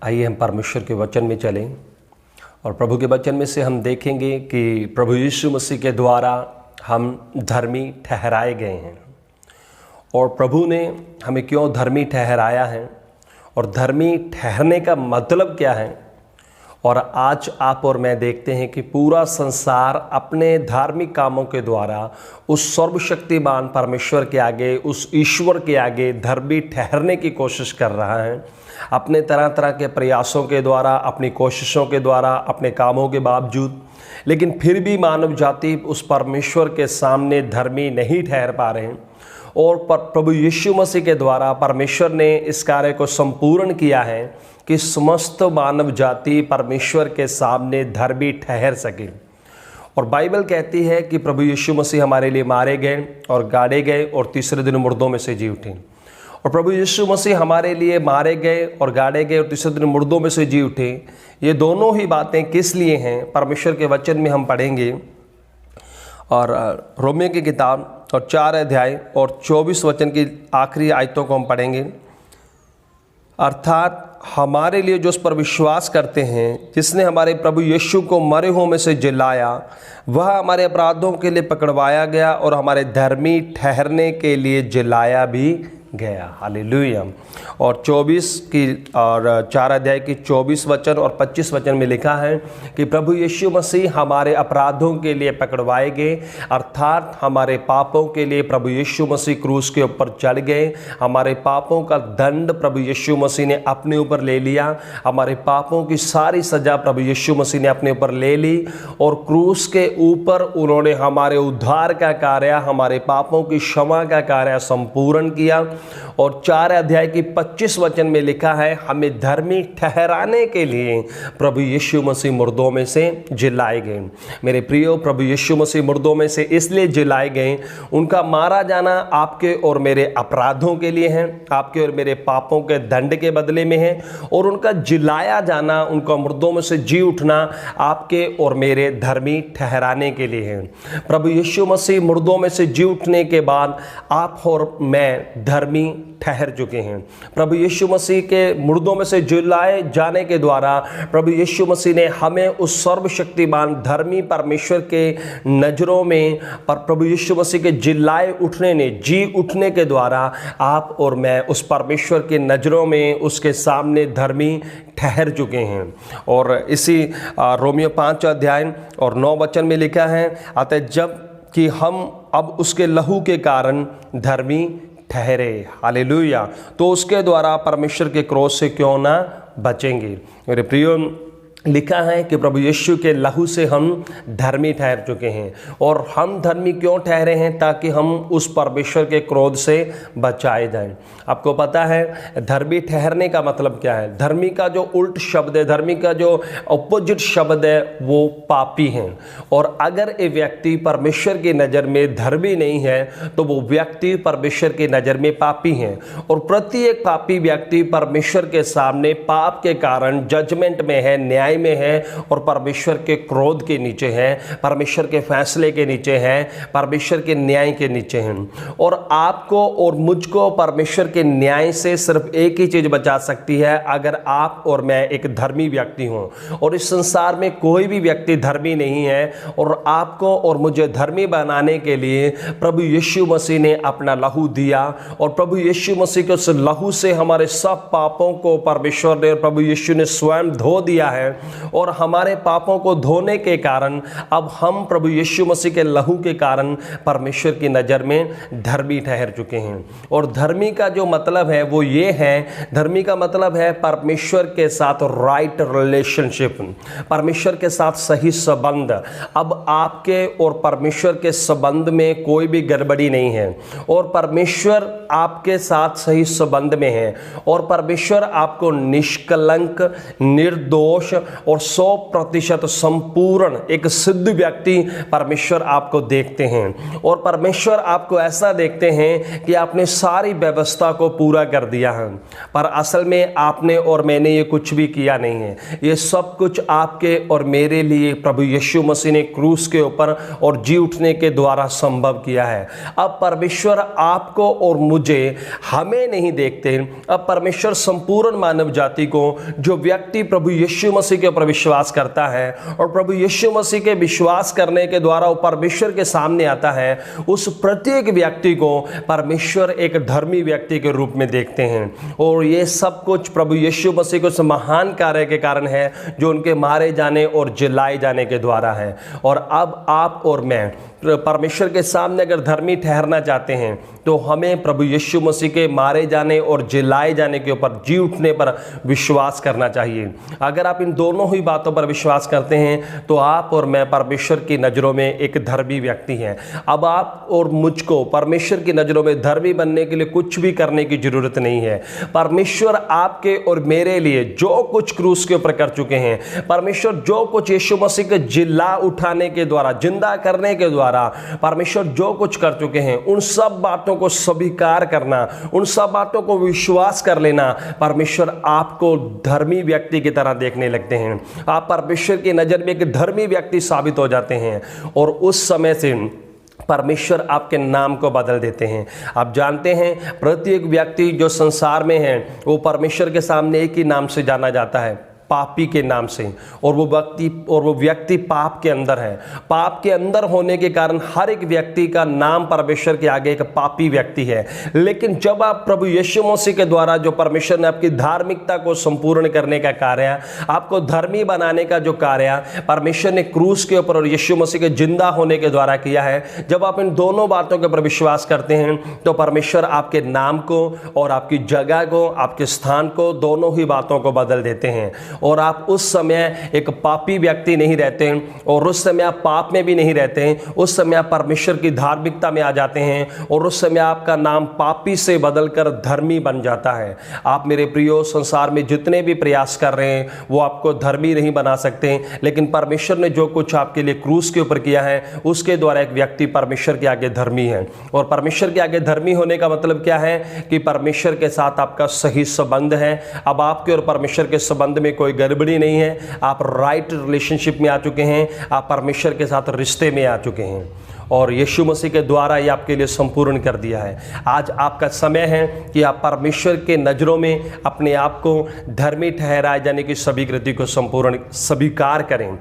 आइए हम परमेश्वर के वचन में चलें और प्रभु के वचन में से हम देखेंगे कि प्रभु यीशु मसीह के द्वारा हम धर्मी ठहराए गए हैं और प्रभु ने हमें क्यों धर्मी ठहराया है और धर्मी ठहरने का मतलब क्या है। और आज आप और मैं देखते हैं कि पूरा संसार अपने धार्मिक कामों के द्वारा उस सर्वशक्तिमान परमेश्वर के आगे, उस ईश्वर के आगे धर्मी ठहरने की कोशिश कर रहा है। अपने तरह तरह के प्रयासों के द्वारा, अपनी कोशिशों के द्वारा, अपने कामों के बावजूद, लेकिन फिर भी मानव जाति उस परमेश्वर के सामने धर्मी नहीं ठहर पा रहे हैं। और प्रभु यीशु मसीह के द्वारा परमेश्वर ने इस कार्य को संपूर्ण किया है कि समस्त मानव जाति परमेश्वर के सामने धर्मी ठहर सके। और बाइबल कहती है कि प्रभु यीशु मसीह हमारे लिए मारे गए और गाड़े गए और तीसरे दिन मुर्दों में से जी उठे। और प्रभु यीशु मसीह हमारे लिए मारे गए और गाड़े गए और तीसरे दिन मुर्दों में से जी उठे। ये दोनों ही बातें किस लिए हैं, परमेश्वर के वचन में हम पढ़ेंगे। और रोमियो की किताब और 4 अध्याय और 24 वचन की आखिरी आयतों को हम पढ़ेंगे। अर्थात हमारे लिए जो उस पर विश्वास करते हैं, जिसने हमारे प्रभु यीशु को मरे हुओं में से जिलाया, वह हमारे अपराधों के लिए पकड़वाया गया और हमारे धर्मी ठहरने के लिए जिलाया भी गया। हालेलुया। और 24 की और 4 अध्याय की 24 वचन और 25 वचन में लिखा है कि प्रभु यीशु मसीह हमारे अपराधों के लिए पकड़वाए गए, अर्थात हमारे पापों के लिए प्रभु यीशु मसीह क्रूस के ऊपर चढ़ गए। हमारे पापों का दंड प्रभु यीशु मसीह ने अपने ऊपर ले लिया। हमारे पापों की सारी सजा प्रभु यीशु मसीह ने अपने ऊपर ले ली और क्रूस के ऊपर उन्होंने हमारे उद्धार का कार्य, हमारे पापों की क्षमा का कार्य संपूर्ण किया। और 4 अध्याय की 25 वचन में लिखा है, हमें धर्मी ठहराने के लिए प्रभु यीशु मसीह मुर्दों में से जिलाए गए। मेरे प्रियो, प्रभु यीशु मसीह मुर्दों में से इसलिए जिलाए गए, उनका मारा जाना आपके और मेरे अपराधों के लिए है, आपके और मेरे पापों के दंड के बदले में है। और उनका जिलाया जाना, उनका मुर्दों में से जी उठना आपके और मेरे धर्मी ठहराने के लिए है। प्रभु यीशु मसीह मुर्दों में से जी उठने के बाद आप और मैं धर्मी ठहर चुके हैं। प्रभु यीशु मसीह के मुर्दों में से जिलाए जाने के द्वारा प्रभु यीशु मसीह ने हमें उस सर्वशक्तिमान धर्मी परमेश्वर के नजरों में, पर प्रभु यीशु मसीह के जिलाए उठने ने, जी उठने के द्वारा आप और मैं उस परमेश्वर के नजरों में, उसके सामने धर्मी ठहर चुके हैं। और इसी रोमियो 5 अध्याय और 9 वचन में लिखा है, अतः जब कि हम अब उसके लहू के कारण धर्मी ठहरे, हालेलुया, तो उसके द्वारा परमेश्वर के क्रोध से क्यों ना बचेंगे। मेरे प्रियो, लिखा है कि प्रभु यीशु के लहू से हम धर्मी ठहर चुके हैं। और हम धर्मी क्यों ठहरे हैं? ताकि हम उस परमेश्वर के क्रोध से बचाए जाएं। आपको पता है धर्मी ठहरने का मतलब क्या है? धर्मी का जो उल्ट शब्द है, धर्मी का जो अपोजिट शब्द है, वो पापी हैं। और अगर एक व्यक्ति परमेश्वर की नज़र में धर्मी नहीं है तो वो व्यक्ति परमेश्वर की नज़र में पापी हैं। और प्रत्येक पापी व्यक्ति परमेश्वर के सामने पाप के कारण जजमेंट में है, न्याय में है और परमेश्वर के क्रोध के नीचे है, परमेश्वर के फैसले के नीचे है, परमेश्वर के न्याय के नीचे हैं। और आपको और मुझको परमेश्वर के न्याय से सिर्फ एक ही चीज बचा सकती है, अगर आप और मैं एक धर्मी व्यक्ति हूं। और इस संसार में कोई भी व्यक्ति धर्मी नहीं है। और आपको और मुझे धर्मी बनाने के लिए प्रभु यीशु मसीह ने अपना लहू दिया और प्रभु यीशु मसीह के उस लहू से हमारे सब पापों को परमेश्वर ने, प्रभु यीशु ने स्वयं धो दिया है। और हमारे पापों को धोने के कारण अब हम प्रभु यीशु मसीह के लहू के कारण परमेश्वर की नज़र में धर्मी ठहर चुके हैं। और धर्मी का जो मतलब है वो ये है, धर्मी का मतलब है परमेश्वर के साथ राइट रिलेशनशिप, परमेश्वर के साथ सही संबंध। अब आपके और परमेश्वर के संबंध में कोई भी गड़बड़ी नहीं है और परमेश्वर आपके साथ सही संबंध में है और परमेश्वर आपको निष्कलंक, निर्दोष और 100% संपूर्ण एक सिद्ध व्यक्ति परमेश्वर आपको देखते हैं। और परमेश्वर आपको ऐसा देखते हैं कि आपने सारी व्यवस्था को पूरा कर दिया है, पर असल में आपने और मैंने ये कुछ भी किया नहीं है। ये सब कुछ आपके और मेरे लिए प्रभु यीशु मसीह ने क्रूस के ऊपर और जी उठने के द्वारा संभव किया है। अब परमेश्वर आपको और मुझे, हमें नहीं देखते। अब परमेश्वर संपूर्ण मानव जाति को, जो व्यक्ति प्रभु यीशु मसीह के ऊपर विश्वास करता है और प्रभु यीशु मसीह के विश्वास करने के द्वारा वो परमेश्वर के सामने आता है, उस प्रत्येक व्यक्ति को परमेश्वर एक धर्मी व्यक्ति के रूप में देखते हैं। और ये सब कुछ प्रभु यीशु मसीह के उस महान कार्य के कारण है जो उनके मारे जाने और जलाए जाने के द्वारा है। और अब आप और मैं परमेश्वर के सामने अगर धर्मी ठहरना चाहते हैं तो हमें प्रभु यीशु मसीह के मारे जाने और जलाए जाने के ऊपर, जी उठने पर विश्वास करना चाहिए। अगर आप इन दोनों ही बातों पर विश्वास करते हैं तो आप और मैं परमेश्वर की नज़रों में एक धर्मी व्यक्ति हैं। अब आप और मुझको परमेश्वर की नज़रों में धर्मी बनने के लिए कुछ भी करने की जरूरत नहीं है। परमेश्वर आपके और मेरे लिए जो कुछ क्रूस के ऊपर कर चुके हैं, परमेश्वर जो कुछ यीशु मसीह के जिला उठाने के द्वारा, जिंदा करने के द्वारा परमेश्वर जो कुछ कर चुके हैं, उन सब बातों को स्वीकार करना, उन सब बातों को विश्वास कर लेना, परमेश्वर आपको धर्मी व्यक्ति की तरह देखने लगते हैं। आप परमेश्वर की नजर में एक धर्मी व्यक्ति साबित हो जाते हैं और उस समय से परमेश्वर आपके नाम को बदल देते हैं। आप जानते हैं प्रत्येक व्यक्ति जो संसार में है वो परमेश्वर के सामने एक ही नाम से जाना जाता है, पापी के नाम से। और वो व्यक्ति पाप के अंदर है। पाप के अंदर होने के कारण हर एक व्यक्ति का नाम परमेश्वर के आगे एक पापी व्यक्ति है। लेकिन जब आप प्रभु यीशु मसीह के द्वारा, जो परमेश्वर ने आपकी धार्मिकता को संपूर्ण करने का कार्य, आपको धर्मी बनाने का जो कार्य परमेश्वर ने क्रूस के ऊपर और यीशु मसीह के जिंदा होने के द्वारा किया है, जब आप इन दोनों बातों के ऊपर विश्वास करते हैं तो परमेश्वर आपके नाम को और आपकी जगह को, आपके स्थान को, दोनों ही बातों को बदल देते हैं। और आप उस समय एक पापी व्यक्ति नहीं रहते और उस समय आप पाप में भी नहीं रहते हैं। उस समय आप परमेश्वर की धार्मिकता में आ जाते हैं और उस समय आपका नाम पापी से बदलकर धर्मी बन जाता है। आप मेरे प्रियो, संसार में जितने भी प्रयास कर रहे हैं वो आपको धर्मी नहीं बना सकते, लेकिन परमेश्वर ने जो कुछ आपके लिए क्रूस के ऊपर किया है उसके द्वारा एक व्यक्ति परमेश्वर के आगे धर्मी है। और परमेश्वर के आगे धर्मी होने का मतलब क्या है कि परमेश्वर के साथ आपका सही संबंध है। अब आपके और परमेश्वर के संबंध में कोई गड़बड़ी नहीं है। आप राइट रिलेशनशिप में आ चुके हैं, आप परमेश्वर के साथ रिश्ते में आ चुके हैं और यीशु मसीह के द्वारा ये आपके लिए संपूर्ण कर दिया है। आज आपका समय है कि आप परमेश्वर के नज़रों में अपने आप को धर्मी ठहराए जाने की सभी कृति को संपूर्ण स्वीकार करें।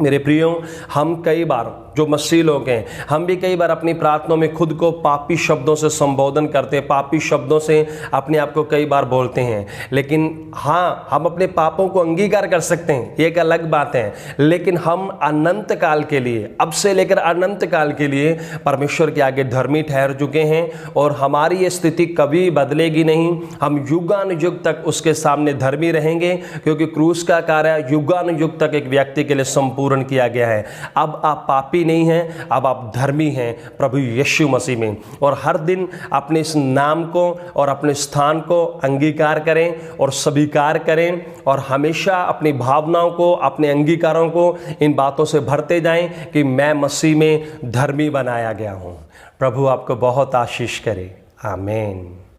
मेरे प्रियो, हम कई बार जो मसीह लोग हैं, हम भी कई बार अपनी प्रार्थनाओं में खुद को पापी शब्दों से संबोधन करते हैं, पापी शब्दों से अपने आप को कई बार बोलते हैं। लेकिन हाँ, हम अपने पापों को अंगीकार कर सकते हैं, ये एक अलग बात है। लेकिन हम अनंत काल के लिए, अब से लेकर अनंत काल के लिए परमेश्वर के आगे धर्मी ठहर चुके हैं और हमारी ये स्थिति कभी बदलेगी नहीं। हम युगानुयुग तक उसके सामने धर्मी रहेंगे, क्योंकि क्रूस का कार्य युगानुयुग तक एक व्यक्ति के लिए संपूर्ण किया गया है। अब आप पापी नहीं हैं, अब आप धर्मी हैं प्रभु यीशु मसीह में। और हर दिन अपने इस नाम को और अपने स्थान को अंगीकार करें और स्वीकार करें और हमेशा अपनी भावनाओं को, अपने अंगीकारों को इन बातों से भरते जाएं कि मैं मसीह में धर्मी बनाया गया हूं। प्रभु आपको बहुत आशीष करे। आमीन।